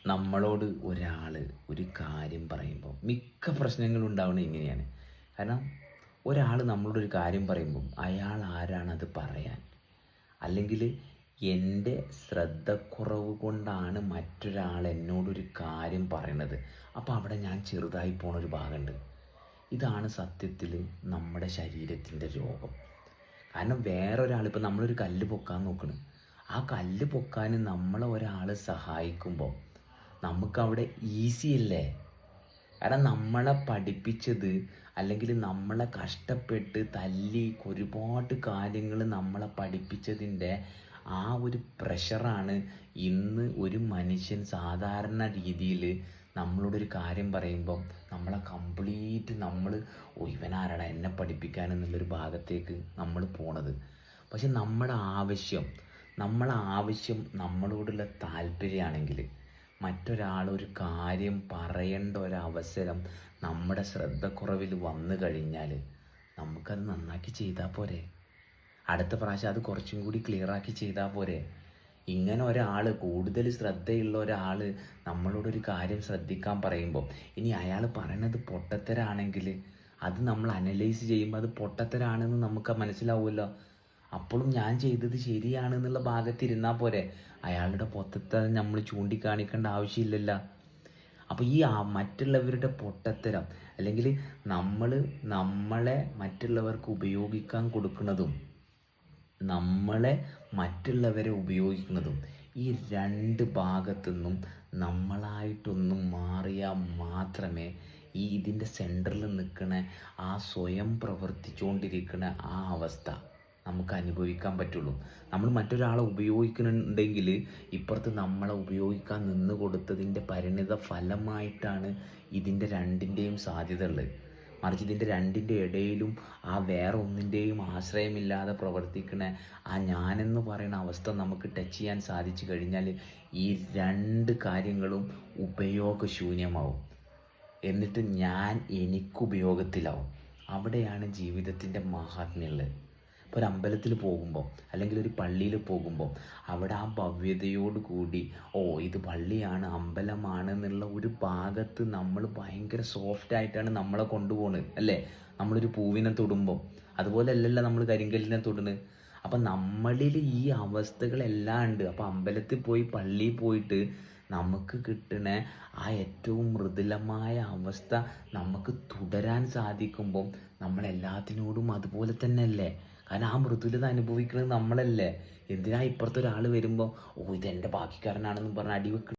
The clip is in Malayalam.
നമ്മളോട് ഒരാൾ ഒരു കാര്യം പറയുമ്പോൾ മിക്ക പ്രശ്നങ്ങളും ഉണ്ടാവുന്നത് ഇങ്ങനെയാണ്. കാരണം ഒരാൾ നമ്മളോട് ഒരു കാര്യം പറയുമ്പം അയാൾ ആരാണത് പറയാൻ, അല്ലെങ്കിൽ എൻ്റെ ശ്രദ്ധക്കുറവ് കൊണ്ടാണ് മറ്റൊരാൾ എന്നോടൊരു കാര്യം പറയണത്. അപ്പോൾ അവിടെ ഞാൻ ചെറുതായി പോണൊരു ഭാഗമുണ്ട്. ഇതാണ് സത്യത്തിൽ നമ്മുടെ ശരീരത്തിൻ്റെ രോഗം. കാരണം വേറൊരാൾ, ഇപ്പോൾ നമ്മളൊരു കല്ല് പൊക്കാൻ നോക്കണം, ആ കല്ല് പൊക്കാൻ നമ്മളെ ഒരാൾ സഹായിക്കുമ്പോൾ നമുക്കവിടെ ഈസി അല്ലേ? കാരണം നമ്മളെ പഠിപ്പിച്ചത്, അല്ലെങ്കിൽ നമ്മളെ കഷ്ടപ്പെട്ട് തല്ലി ഒരുപാട് കാര്യങ്ങൾ നമ്മളെ പഠിപ്പിച്ചതിൻ്റെ ആ ഒരു പ്രഷറാണ് ഇന്ന് ഒരു മനുഷ്യൻ സാധാരണ രീതിയിൽ നമ്മളോടൊരു കാര്യം പറയുമ്പം നമ്മളെ കംപ്ലീറ്റ് നമ്മൾ ഇവനാരടാ എന്നെ പഠിപ്പിക്കാനെന്നുള്ളൊരു ഭാഗത്തേക്ക് നമ്മൾ പോണത്. പക്ഷെ നമ്മളെ ആവശ്യം നമ്മളോടുള്ള താല്പര്യമാണെങ്കിൽ മറ്റൊരാൾ ഒരു കാര്യം പറയേണ്ട ഒരവസരം നമ്മുടെ ശ്രദ്ധക്കുറവിൽ വന്നു കഴിഞ്ഞാൽ നമുക്കത് നന്നാക്കി ചെയ്താൽ പോരെ? അടുത്ത പ്രാവശ്യം അത് കുറച്ചും കൂടി ക്ലിയറാക്കി ചെയ്താൽ പോരെ? ഇങ്ങനെ ഒരാൾ, കൂടുതൽ ശ്രദ്ധയുള്ള ഒരാൾ നമ്മളോടൊരു കാര്യം ശ്രദ്ധിക്കാൻ പറയുമ്പോൾ ഇനി അയാൾ പറയണത് പൊട്ടത്തരാണെങ്കിൽ അത് നമ്മൾ അനലൈസ് ചെയ്യുമ്പോൾ അത് പൊട്ടത്തരാണെന്ന് നമുക്ക് മനസ്സിലാവുമല്ലോ. അപ്പോഴും ഞാൻ ചെയ്തത് ശരിയാണെന്നുള്ള ഭാഗത്തിരുന്നാൽ പോരെ? അയാളുടെ പൊട്ടത്തരം നമ്മൾ ചൂണ്ടിക്കാണിക്കേണ്ട ആവശ്യമില്ലല്ലോ. അപ്പോൾ ഈ മറ്റുള്ളവരുടെ പൊട്ടത്തരം, അല്ലെങ്കിൽ നമ്മളെ മറ്റുള്ളവർക്ക് ഉപയോഗിക്കാൻ കൊടുക്കുന്നതും നമ്മളെ മറ്റുള്ളവരെ ഉപയോഗിക്കുന്നതും, ഈ രണ്ട് ഭാഗത്തുനിന്നും നമ്മളായിട്ടൊന്നും മാറിയാൽ മാത്രമേ ഇതിൻ്റെ സെൻറ്ററിൽ നിൽക്കുന്ന ആ സ്വയം പ്രവർത്തിച്ചുകൊണ്ടിരിക്കുന്ന ആ അവസ്ഥ നമുക്ക് അനുഭവിക്കാൻ പറ്റുള്ളൂ. നമ്മൾ മറ്റൊരാളെ ഉപയോഗിക്കുന്നുണ്ടെങ്കിൽ ഇപ്പുറത്ത് നമ്മളെ ഉപയോഗിക്കാൻ നിന്ന് കൊടുത്തതിൻ്റെ പരിണിത ഫലമായിട്ടാണ് ഇതിൻ്റെ രണ്ടിൻ്റെയും സാധ്യത ഉള്ളത്. മറിച്ച് ഇതിൻ്റെ രണ്ടിൻ്റെ ഇടയിലും ആ വേറെ ഒന്നിൻ്റെയും ആശ്രയമില്ലാതെ പ്രവർത്തിക്കുന്ന ആ ഞാനെന്ന് പറയുന്ന അവസ്ഥ നമുക്ക് ടച്ച് ചെയ്യാൻ സാധിച്ചു കഴിഞ്ഞാൽ ഈ രണ്ട് കാര്യങ്ങളും ഉപയോഗശൂന്യമാവും. എന്നിട്ട് എനിക്കുപയോഗത്തിലാവും. അവിടെയാണ് ജീവിതത്തിൻ്റെ മഹാത്മ്യമുള്ളത്. ഇപ്പോൾ ഒരു അമ്പലത്തിൽ പോകുമ്പോൾ, അല്ലെങ്കിൽ ഒരു പള്ളിയിൽ പോകുമ്പോൾ അവിടെ ആ ഭവ്യതയോട് കൂടി ഇത് പള്ളിയാണ്, അമ്പലമാണ് എന്നുള്ള ഒരു ഭാഗത്ത് നമ്മൾ ഭയങ്കര സോഫ്റ്റായിട്ടാണ് നമ്മളെ കൊണ്ടുപോകുന്നത് അല്ലേ? നമ്മളൊരു പൂവിനെ തൊടുമ്പോൾ അതുപോലെ അല്ലല്ലോ നമ്മൾ കരിങ്കല്ലിനെ തൊടുന്നത്. അപ്പം നമ്മളിൽ ഈ അവസ്ഥകളെല്ലാം ഉണ്ട്. അപ്പോൾ അമ്പലത്തിൽ പോയി, പള്ളിയിൽ പോയിട്ട് നമുക്ക് കിട്ടുന്ന ആ ഏറ്റവും മൃദുലമായ അവസ്ഥ നമുക്ക് തുടരാൻ സാധിക്കുമ്പം നമ്മളെല്ലാത്തിനോടും അതുപോലെ തന്നെ അല്ലേ? കാരണം ആ മൃദുലത അനുഭവിക്കുന്നത് നമ്മളല്ലേ. എന്തിനാ ഇപ്പുറത്തൊരാൾ വരുമ്പോൾ ഇതെൻ്റെ ബാക്കിക്കാരനാണെന്ന് പറഞ്ഞ് അടിവെക്കണം?